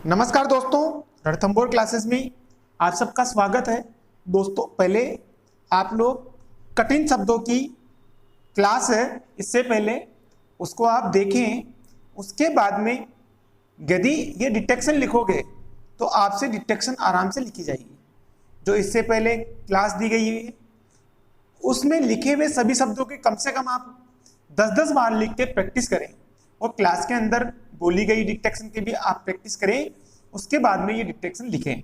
नमस्कार दोस्तों, रणथंभौर क्लासेस में आप सबका स्वागत है। दोस्तों, पहले आप लोग कठिन शब्दों की क्लास है, इससे पहले उसको आप देखें। उसके बाद में यदि ये डिटेक्शन लिखोगे तो आपसे डिटेक्शन आराम से लिखी जाएगी। जो इससे पहले क्लास दी गई है उसमें लिखे हुए सभी शब्दों के कम से कम आप 10-10 बार लिख के प्रैक्टिस करें और क्लास के अंदर बोली गई डिटेक्शन की भी आप प्रैक्टिस करें। उसके बाद में ये डिटेक्शन लिखें,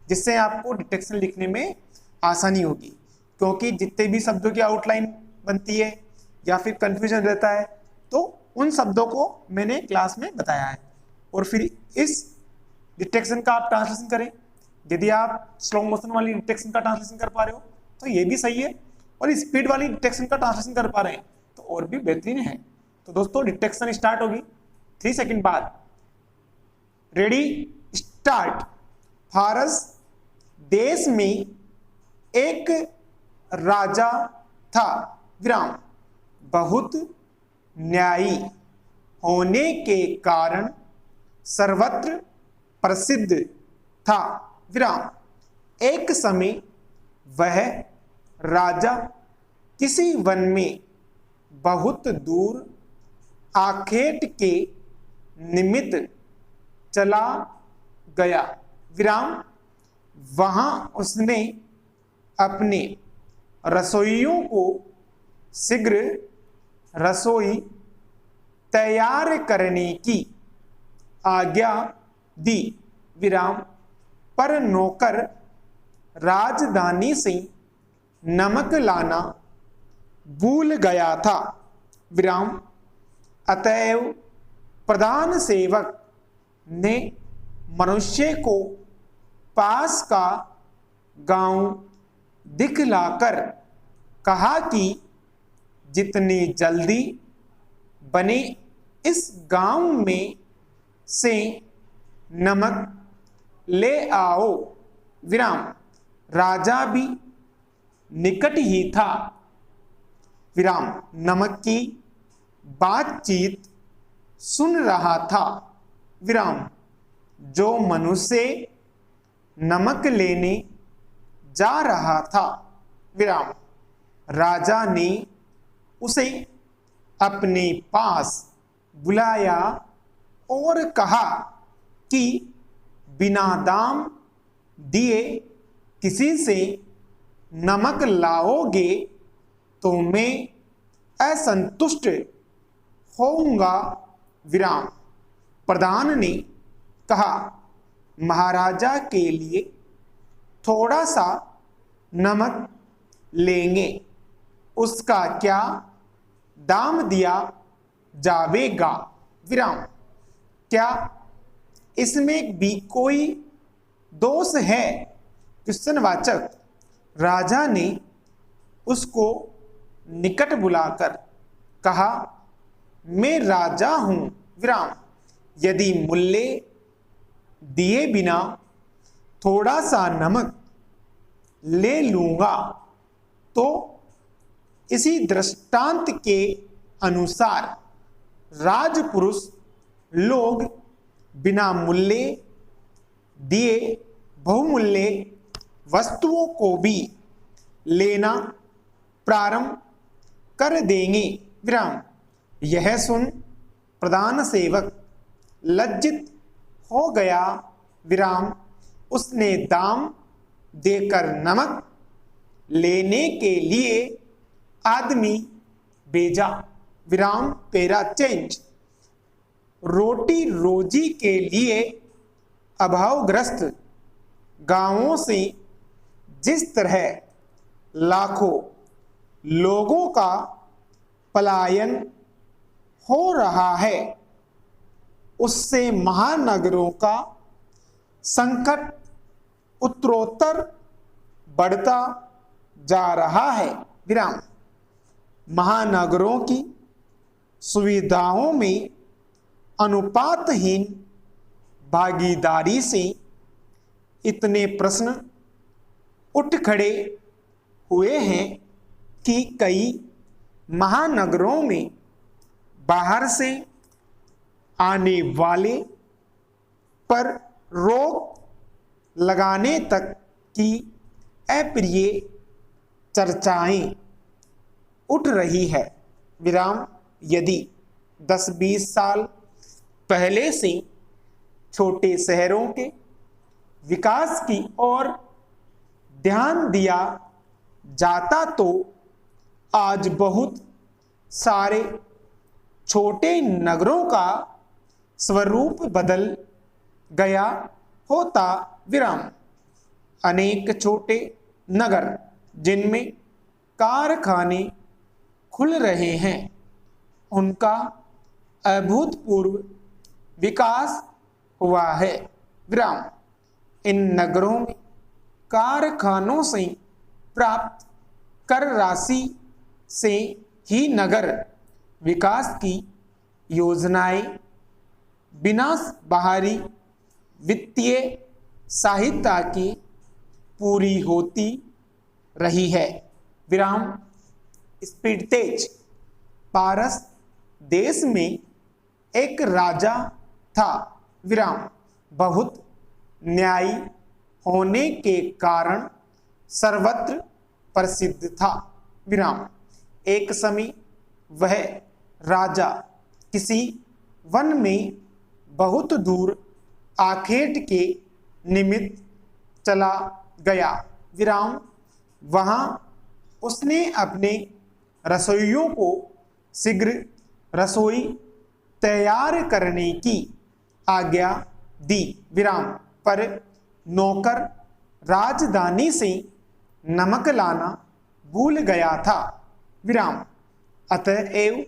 जिससे आपको डिटेक्शन लिखने में आसानी होगी। क्योंकि जितने भी शब्दों की आउटलाइन बनती है या फिर कंफ्यूजन रहता है तो उन शब्दों को मैंने क्लास में बताया है। और फिर इस डिटेक्शन का आप ट्रांसलेशन करें। यदि आप स्लो मोशन वाली डिटेक्शन का ट्रांसलेशन कर पा रहे हो तो ये भी सही है, और स्पीड वाली डिटेक्शन का ट्रांसलेशन कर पा रहे हैं तो और भी बेहतरीन है। तो दोस्तों, डिटेक्शन स्टार्ट होगी 3 सेकंड बाद। Ready, start. फारस देश में एक राजा था, विराम। बहुत न्यायी होने के कारण सर्वत्र प्रसिद्ध था, विराम। एक समय वह राजा किसी वन में बहुत दूर आखेट के निमित्त चला गया, विराम। वहां उसने अपने रसोइयों को शीघ्र रसोई तैयार करने की आज्ञा दी, विराम। पर नौकर राजधानी से नमक लाना भूल गया था, विराम। अतएव प्रधान सेवक ने मनुष्य को पास का गांव दिखलाकर कहा कि जितनी जल्दी बने इस गांव में से नमक ले आओ, विराम। राजा भी निकट ही था, विराम। नमक की बातचीत सुन रहा था, विराम। जो मनुष्य नमक लेने जा रहा था, विराम। राजा ने उसे अपने पास बुलाया और कहा कि बिना दाम दिए किसी से नमक लाओगे तो मैं असंतुष्ट होऊंगा, विराम। प्रधान ने कहा, महाराजा के लिए थोड़ा सा नमक लेंगे, उसका क्या दाम दिया जावेगा, विराम। क्या इसमें भी कोई दोष है? क्वेश्चनवाचक। राजा ने उसको निकट बुलाकर कहा, मैं राजा हूं, विराम। यदि मूल्य दिए बिना थोड़ा सा नमक ले लूंगा तो इसी दृष्टांत के अनुसार राजपुरुष लोग बिना मूल्य दिए बहुमूल्य वस्तुओं को भी लेना प्रारंभ कर देंगे, विराम। यह सुन प्रधान सेवक लज्जित हो गया, विराम। उसने दाम देकर नमक लेने के लिए आदमी भेजा, विराम। Para change. रोटी रोजी के लिए अभावग्रस्त गांवों से जिस तरह लाखों लोगों का पलायन हो रहा है, उससे महानगरों का संकट उत्तरोत्तर बढ़ता जा रहा है, विराम। महानगरों की सुविधाओं में अनुपातहीन भागीदारी से इतने प्रश्न उठ खड़े हुए हैं कि कई महानगरों में बाहर से आने वाले पर रोक लगाने तक की अप्रिय चर्चाएं उठ रही है। विराम यदि 10-20 साल पहले से छोटे शहरों के विकास की ओर ध्यान दिया जाता तो आज बहुत सारे छोटे नगरों का स्वरूप बदल गया होता। विराम अनेक छोटे नगर जिनमें कारखाने खुल रहे हैं, उनका अभूतपूर्व विकास हुआ है। विराम इन नगरों में कारखानों से प्राप्त कर राशि से ही नगर विकास की योजनाएं बिना बाहरी वित्तीय सहायता के पूरी होती रही है। विराम स्पीड तेज। पारस देश में एक राजा था। विराम बहुत न्यायी होने के कारण सर्वत्र प्रसिद्ध था। विराम एक समय वह राजा किसी वन में बहुत दूर आखेट के निमित्त चला गया। विराम वहाँ उसने अपने रसोइयों को शीघ्र रसोई तैयार करने की आज्ञा दी। विराम पर नौकर राजधानी से नमक लाना भूल गया था। विराम अतएव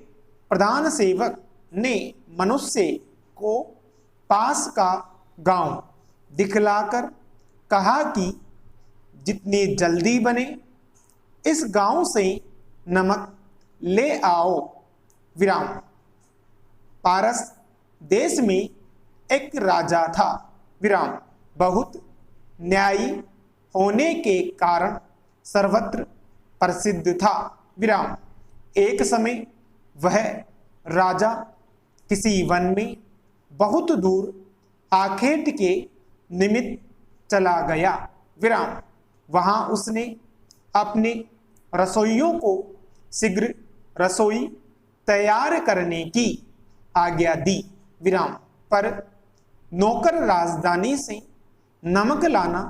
प्रधान सेवक ने मनुष्य को पास का गांव दिखलाकर कहा कि जितनी जल्दी बने इस गांव से नमक ले आओ। विराम पारस देश में एक राजा था। विराम बहुत न्यायी होने के कारण सर्वत्र प्रसिद्ध था। विराम एक समय वह राजा किसी वन में बहुत दूर आखेट के निमित्त चला गया। विराम वहां उसने अपने रसोइयों को शीघ्र रसोई तैयार करने की आज्ञा दी। विराम पर नौकर राजधानी से नमक लाना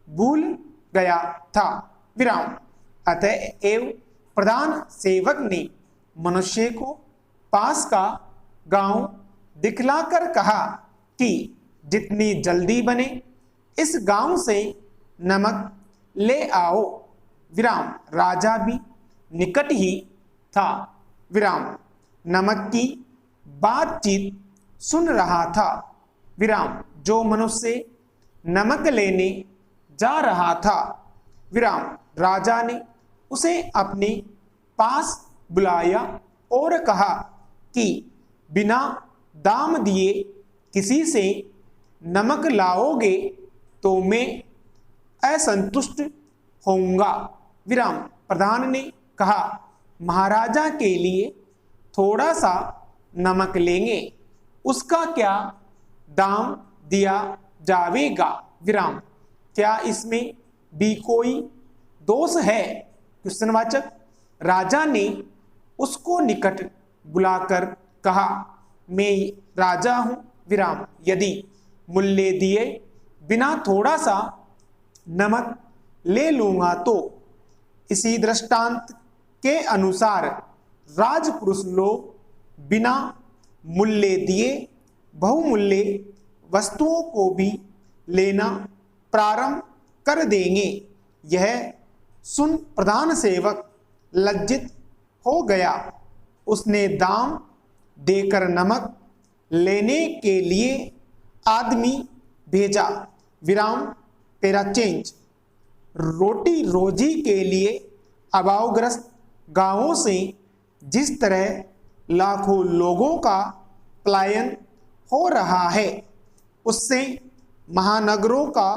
भूल गया था। विराम अतएव प्रधान सेवक ने मनुष्य को पास का गांव दिखलाकर कहा कि जितनी जल्दी बने इस गांव से नमक ले आओ। विराम राजा भी निकट ही था। विराम नमक की बातचीत सुन रहा था। विराम जो मनुष्य नमक लेने जा रहा था, विराम राजा ने उसे अपने पास बुलाया और कहा कि बिना दाम दिए किसी से नमक लाओगे तो मैं असंतुष्ट होऊंगा। विराम प्रधान ने कहा महाराजा के लिए थोड़ा सा नमक लेंगे, उसका क्या दाम दिया जाएगा। विराम क्या इसमें भी कोई दोष है। क्वेश्चनवाचक। राजा ने उसको निकट बुलाकर कहा मैं राजा हूं। विराम यदि मूल्य दिए बिना थोड़ा सा नमक ले लूंगा तो इसी दृष्टांत के अनुसार राजपुरुष लोग बिना मूल्य दिए बहुमूल्य वस्तुओं को भी लेना प्रारंभ कर देंगे। यह सुन प्रधान सेवक लज्जित हो गया। उसने दाम देकर नमक लेने के लिए आदमी भेजा। विराम पैरा चेंज। रोटी रोजी के लिए अभावग्रस्त गांवों से जिस तरह लाखों लोगों का पलायन हो रहा है, उससे महानगरों का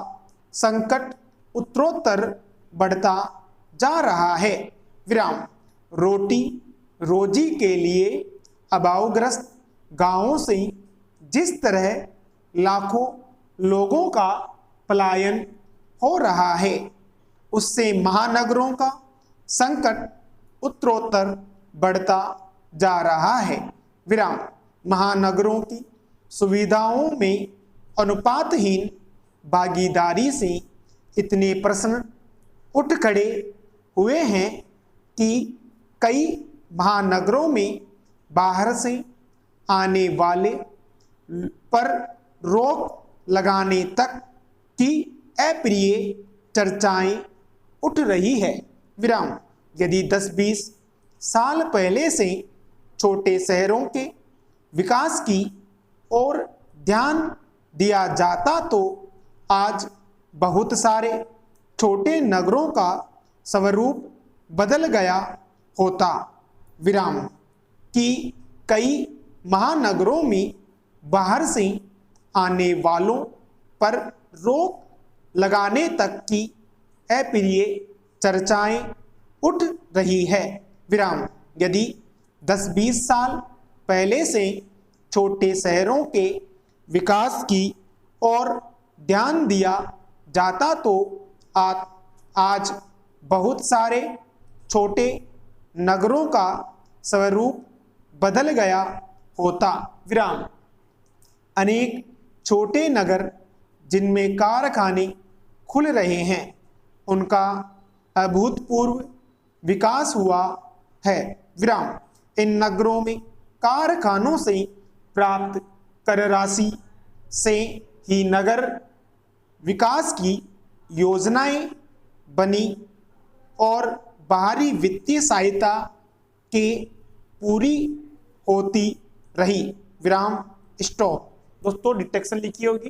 संकट उत्तरोत्तर बढ़ता जा रहा है। विराम रोटी रोजी के लिए अभावग्रस्त गांवों से जिस तरह लाखों लोगों का पलायन हो रहा है, उससे महानगरों का संकट उत्तरोत्तर बढ़ता जा रहा है। विराम। महानगरों की सुविधाओं में अनुपातहीन भागीदारी से इतने प्रश्न उठ खड़े हुए हैं कि कई महानगरों में बाहर से आने वाले पर रोक लगाने तक की अप्रिय चर्चाएं उठ रही है। विराम। यदि 10-20 साल पहले से छोटे शहरों के विकास की ओर ध्यान दिया जाता तो आज बहुत सारे छोटे नगरों का स्वरूप बदल गया होता। विराम। कि कई महानगरों में बाहर से आने वालों पर रोक लगाने तक की अप्रिय चर्चाएं उठ रही है। विराम। यदि 10-20 साल पहले से छोटे शहरों के विकास की ओर ध्यान दिया जाता तो आज बहुत सारे छोटे नगरों का स्वरूप बदल गया होता। विराम। अनेक छोटे नगर जिनमें कारखाने खुल रहे हैं, उनका अभूतपूर्व विकास हुआ है। विराम। इन नगरों में कारखानों से प्राप्त कर राशि से ही नगर विकास की योजनाएं बनी और बाहरी वित्तीय सहायता के पूरी होती रही। विराम। स्टॉप। दोस्तों डिटेक्शन लिखी होगी,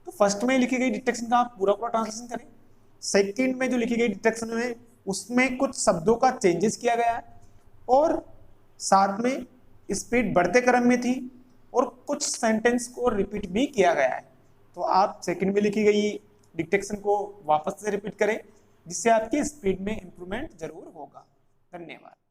तो फर्स्ट में लिखी गई डिटेक्शन का आप पूरा ट्रांसलेशन करें। सेकंड में जो लिखी गई डिटेक्शन में उसमें कुछ शब्दों का चेंजेस किया गया है और साथ में स्पीड बढ़ते क्रम में थी और कुछ सेंटेंस को रिपीट भी किया गया है। तो आप सेकंड में लिखी गई डिटेक्शन को वापस से रिपीट करें, जिससे आपकी स्पीड में इंप्रूवमेंट जरूर होगा। धन्यवाद।